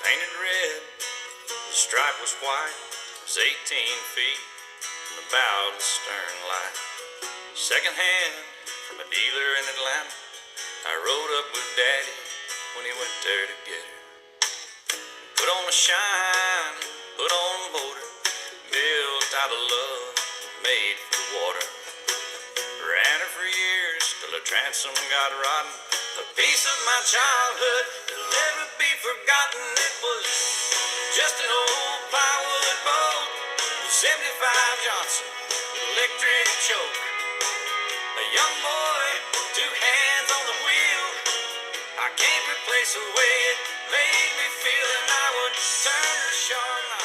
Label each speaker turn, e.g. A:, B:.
A: painted red. The stripe was white. It was 18 feet from the bow to the stern light. Second hand from a dealer in Atlanta. I rode up with Daddy when he went there to get her. Put on a shine, put on a motor, built out of love, made for the water. Ran her for years till the transom got rotten. A piece of my childhood that'll never be forgotten. It was just an old plywood boat with 75 Johnson, electric choke. A young boy, two hands on the wheel. I can't replace the way it made me feel, and I would turn her sharp.